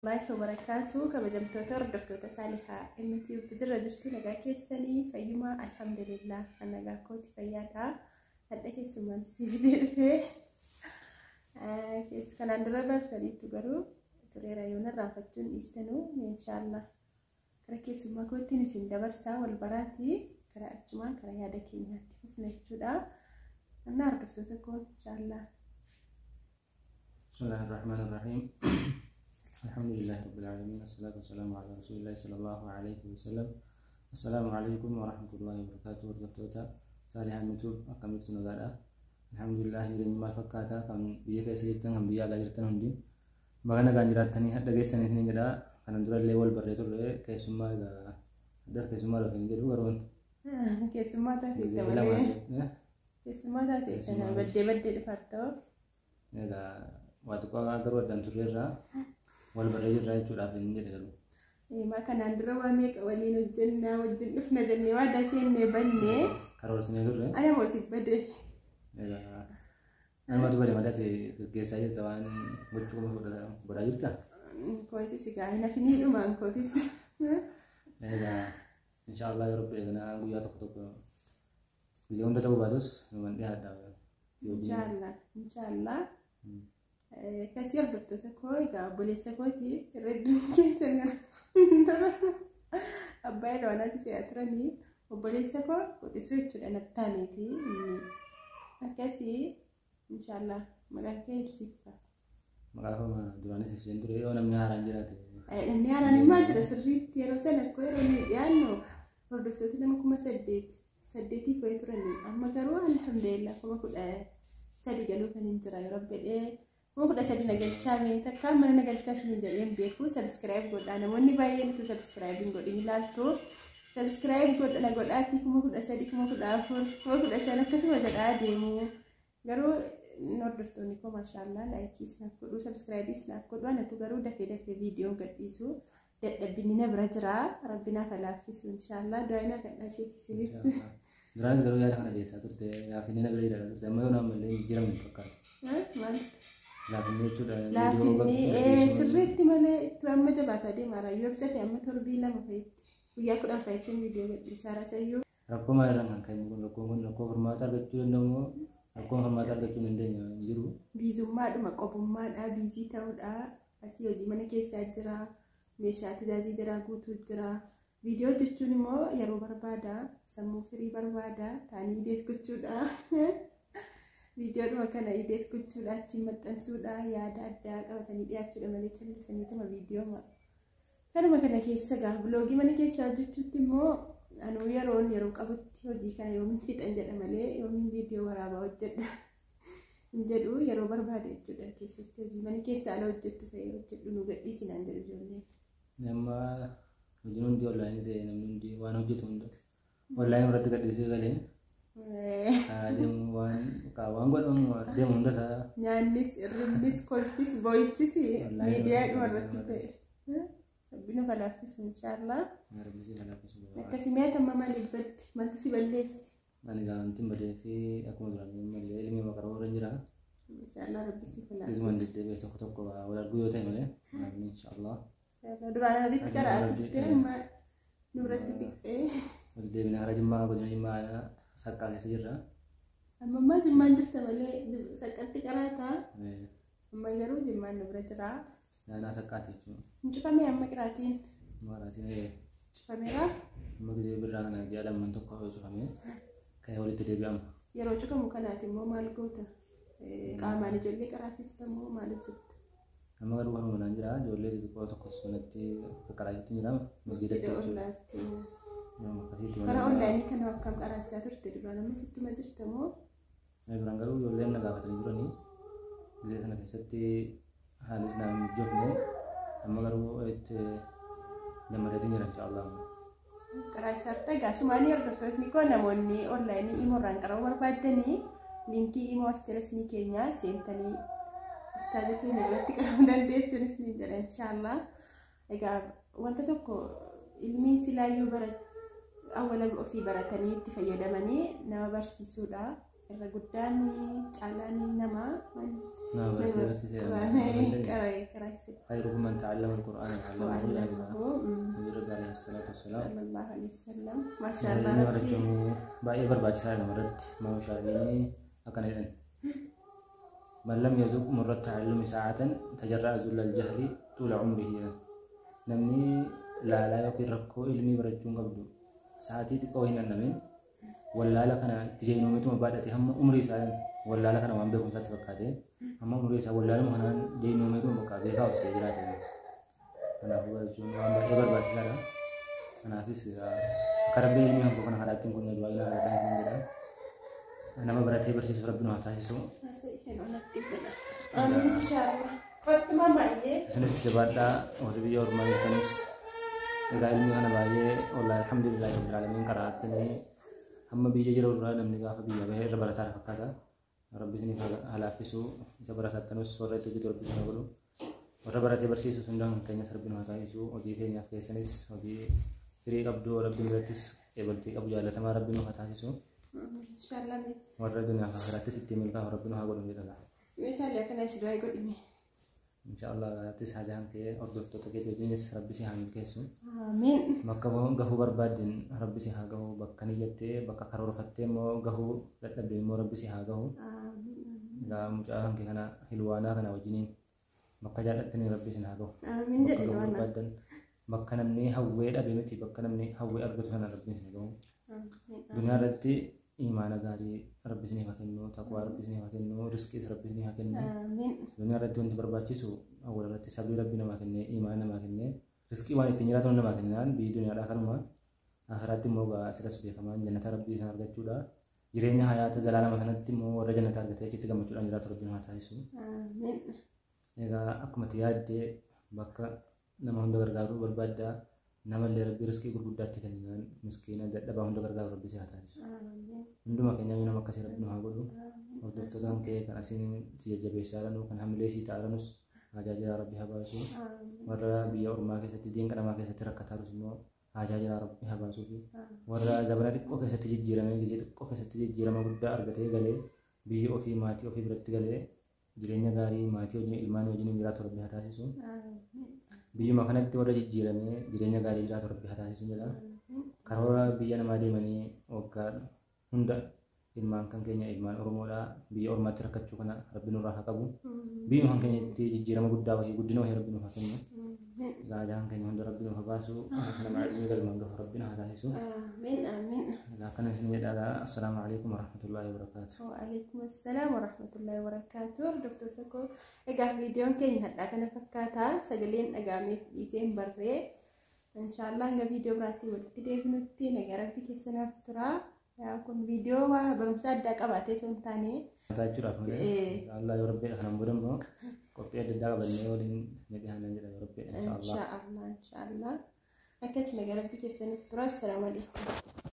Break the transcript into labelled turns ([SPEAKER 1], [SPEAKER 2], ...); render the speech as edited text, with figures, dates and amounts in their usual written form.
[SPEAKER 1] الله وبركاته كبجمتوتا ردفتوتا صالحة إنتي بجرة جرتي لقا كيساني فيما الحمد لله أنا قاكوتي فيادا هدا كيسو من سيدير فيه كيس كان عندنا برسالي تقرو تريرا يونا رافتون إستنو إن شاء الله كرا كيسو ما كوتي نسين دبرسا والبراتي كرا أجمان كرا يادا كينياتي ففنجودا أنا ردفتوتا كون إن شاء الله.
[SPEAKER 2] بسم الله الرحمن الرحيم. الحمد لله رب العالمين، الصلاة والسلام على رسول الله صلى الله عليه وسلم. السلام عليكم ورحمة الله وبركاته. وردفتوتا صالحا متوب أكم يكتنا غادا. الحمد لله يرين ما فكاتا كم بيك سيدتن هم بيا لا يرتن هم دي بغنا غانيراتني هدا جيسن سنين جدا كان ندور الليول بريتو له كيسما دا داس كيسما له كان جدو ورون
[SPEAKER 1] كيسما تاتي تمام كيسما تاتي أنا بدي دفعته
[SPEAKER 2] هذا واتقوا أقرب دان تريرا والبريد رايت ولا في النيل قالوا
[SPEAKER 1] ما كان عندنا واميك ولين الجنة والجنة في نجني وادا سين بني
[SPEAKER 2] كارول سنين دور
[SPEAKER 1] أنا موسيقى بدي
[SPEAKER 2] أنا ما تقولي ما داتي كيسايد زمان بتشوفه برايتا
[SPEAKER 1] كويتي سيجا هنا في نيل وما كويتي
[SPEAKER 2] هذا إن شاء الله يا رب أنا أقول يا تقطق إذا أنت تبغى بس من ده هذا
[SPEAKER 1] إن شاء الله كسير دفتوتا كوي قابلي سكوتي ردون كيسن أباي لو أنا تسيأترني وبلي سكو وتسويتش لأن الثاني تي أكاسي إن شاء الله مقال كيف سيفا
[SPEAKER 2] مقال ما دواني سيشين دري أنا من هاران جراتي
[SPEAKER 1] لأني أنا ما أدري سريت يا رسالة كويرني يعني دفتوتا لما كم سديتي فيترني أما كروه الحمد لله كم كل سدي قالوا فننجرا يا رب ممكن أسألني نقول شامي تكمل أنا نقول تاسني جالين بيكو سبسكرايب قد أنا موني باين تو سبسكرايب قد إني تو سبسكرايب قد أنا قد آتيكم ممكن أسألكم ممكن أفر ممكن أسألك كسر وجد آدمو قالوا نردفتونيكم ما شاء الله لايكي سناب قد وسبسكرايب سناب قد وأنا تقولوا دفع فيديو قد إيسو دبنينا برجرا ربنا فلافيس إن شاء الله دعينا قد أشيك سيلس
[SPEAKER 2] دران قالوا يا رحنا ديسا ترتي يا فينا بريرا زمان يوم اللي يجرم الفكر لكني
[SPEAKER 1] سريت ماله تلامة جبهة دي مرة يوبسة أما تربي لما فيت وياكل أفايتين فيديو بسارة سيو
[SPEAKER 2] ركوم ما يرانgan kayak mungkin rokok hormatan kecil nemu rokok hormatan kecil nendenya jiru
[SPEAKER 1] bizumma duma qopumma da bizi tawda asi hoji mana keessa jira meeshaa tajaajila guutuu jira viidiyoo jechuun immoo yeroo barbaada sammuu firii barbaada taanii deet gochuudha viidiyoo kana ideet gochuudha achi maxxansuudha yaada addaa qabatanii dhiyaachuudha malee callisanii tuma viidiyoo ma kanuma kana keessa gaa vloogii mana keessa hojjechuutti immoo anuu yeroo qabutti hojii kana yoomin fixan jedha malee yoomin viidiyoo waraabaa hojjedha hin jedhu yeroo barbaade jechuudha keessatti hojii mana keessa ala hojjettu ta'e hojjedhu nu gadhiisinaan jedhu ijoolleen
[SPEAKER 2] nama hojiin hundi online ta'e namni hundi waan hojjetu hunda online irratti gadhiisuu galee kawan godhamu deemu hunda isaa
[SPEAKER 1] nyaannis irrinnis kolfis boo'ichis miidiyaa dhumarratti ta'e rabbina falaaffis inshaallah akkasii meeta amma maaliif badde maaltu si balleessi
[SPEAKER 2] ani galantiin badee fi akkuma duraan malee ilmi maqaroo irra jira
[SPEAKER 1] inshaallah rabbi si falaaffis
[SPEAKER 2] isuma deddeebi'ee tokko wal arguu yoo ta'e malee inshaallah
[SPEAKER 1] duraan aditti garaatu ta'e amma duratti siqxee
[SPEAKER 2] deddeebina hara jimmaa godina jimmaa sakkaa keessa jirra
[SPEAKER 1] amma jimmaan jirta malee saqqatti qaraataa amma garuu jimmaan nu bira jira
[SPEAKER 2] naannaa sakkaati jechuudha
[SPEAKER 1] mucufamee amma qiraatiin
[SPEAKER 2] maaraatiin
[SPEAKER 1] cufameera
[SPEAKER 2] amma gidee birraa kana jedhaman tokko cufamee kan walitti deebi'ama
[SPEAKER 1] yeroo cufamu kanaati immoo maal goota qaamaan ijoollee qaraasistamoo maal hojjetta
[SPEAKER 2] amma garuu kanuma naan jira ijoollee xixiqqoo tokko sanatti qaqqaraasitti jira masjidatti jechuudha
[SPEAKER 1] karaa onlaayinii kana akkam qaraasaa turte duraan amma sittuma jirtamoo
[SPEAKER 2] duraan garuu ijoolleen na gaafatanii turanii gidee sana keessatti haalli isaan mijjoofne amma garuu itti namadatiin jira inshaallah
[SPEAKER 1] qaraasaa turte gaasumaanii hordoftootni koo namoonni onlaayinii imoorraan qara'uu barbaadanii liinkii imoo as jala isinii keenyaa seentanii istaajii keenya irratti qara'uu dandeessuun isinii jedha inshaallah egaa wanta tokko ilmiin silaayyuu awwala ofii baratanii itti fayyadamanii nama barsiisuudha irra guddaan caalaan nama
[SPEAKER 2] نعم برسيسي خيركم من تعلم القرآن وعلمه وجرب عليه الصلاة والسلام
[SPEAKER 1] صلى الله عليه وسلم ما شاء الله
[SPEAKER 2] باقي برباج سالم مرد ما مشابهني أكن الآن من لم يذوق مر التعلم ساعة تجرأ ذل الجهل طول عمره نمني لا يقي ربكو علمي برجون قبضو ساعتي تقوين النمين ولا لك أنا تجينو ميتو مبادئتي هم عمري سالم ولا لك أنا وان بيكم ساتي بكاتي أما عمري سا ولا لهم أنا جينو ميتو بكاتي كاو سيجراتي أنا هو الجون وان بيكم برباج سالم أنا فيس كربي علمي هم بكنا حالاتين كنا دوايلا حالاتين كنا أنا ما براتي برسيس ربنا وتعالى
[SPEAKER 1] آمين إن شاء الله قلت ماما إيه
[SPEAKER 2] سنس جبادة وتبي يوم ما يكنس إذا علمي أنا بايه والله الحمد لله رب العالمين قرأتني هم بيجي جرور رأنا من نجاح بيجي به ربنا تعرف كذا ربي سني على فيسو جبرة تنوس سورة تجي تربي سنقوله وربنا تبرسيس سندان كينيا ربنا وتعالى يسوع ودي كينيا في سنس ودي فريق أبدو ربي مرتس قبلتي أبو جالة تما ربنا وتعالى يسوع
[SPEAKER 1] إن شاء الله
[SPEAKER 2] وربنا خيرات ستي ملكه ربنا هقولهم بيرجع
[SPEAKER 1] مثال يا كنا يسدوا يقول إمي
[SPEAKER 2] إن شاء الله تس حاجة كي أردف تتكيت وجنس ربي سي هان كيسو
[SPEAKER 1] آمين
[SPEAKER 2] مكة جهو بربادين ربي سي هاجو بكني جتة بكا كرور فتة مو جهو لا تبدي مو ربي سي هاجو لا مجاهم كي كنا حلوانا كنا وجنين مكة جالت تني ربي سي هاجو
[SPEAKER 1] آمين جد
[SPEAKER 2] بربادين مكة نمني هوّي أبي متي مكة نمني هوّي أربط هنا ربي سي هاجو دنيا رتي إيمان غاري ربي سني هكنو تقوى ربي سني هكنو رزق ربي سني هكنو دنيا رتي أنت برباچي سو أول رتي سبي ربي نما كنّي إيمان نما كنّي رزق واني تنيرا تون نما كنّي بي دنيا آخر ما آخرات موجا سرس بي كمان جنة ربي سنار جتودا جرينا حياة زلالة مثلاً تيمو ورا جنة ربي تيجي تيجا مجرد جنة ربي نما تايسو إذا أكمل تياد بكا نما هم دعارو بربادا nama lebih rezeki berbudak dengan miskin dan dapat untuk kerja lebih sehat aja. Untuk makanya mina makasih Rabbi Nuh agudu. Untuk tentang ke kan asin si aja besaran kan hamil si taranus aja aja Rabbi habasu. Warra biar rumah kita tiding karena makai setera kata harus semua aja aja Rabbi habasu. Warra zabanati kok kita tiding jiramnya gitu kok kita tiding jiram aguda argatnya gale biar ofi mati ofi berarti gale jirenya gari mati ojini ilman ojini mirat Rabbi hatasu. Biyya makanatti warra jijjiirame jireenya gaarii jiraatu Rabbi haa taasisu jedha. Karoora biyya namaa deemanii waggaa hunda ilmaan kan keenya ilmaan Oromoodha biyya ormaatti rakkachuu kana Rabbi nurraa haa qabu. Biyya kan keenyatti jijjiirama guddaa wahii guddina wahii Rabbi nuuf haa kennu. Gaajaan keenya hunda Rabbi nuuf haa baasu. Sana maa'ilmi galmaan gahu Rabbi haa taasisu.
[SPEAKER 1] Amiin amiin.
[SPEAKER 2] Akkana isin jedhaadha. Assalaamu alaikum warahmatullahi wabarakatuh.
[SPEAKER 1] Waalaikum assalaam warahmatullahi wabarakatuh. Dr. Sako egaa viidiyoon keenya hadhaa kana fakkaata sagaleen dhagahameef dhiiseen barree inshallah hanga viidiyoo biraatti walitti deebinutti nagaa Rabbi keessanaaf tura. Kun viidiyoo barumsa addaa qabaatee osoo hin taane
[SPEAKER 2] jechuudhaaf Allah yoo Rabbi kanaan booda immoo qophii adda addaa qabannee waliin ni dhiyaanna jedha yoo Rabbi inshallah
[SPEAKER 1] akkas nagaa Rabbi keessaniif tura. Assalaamu alaikum.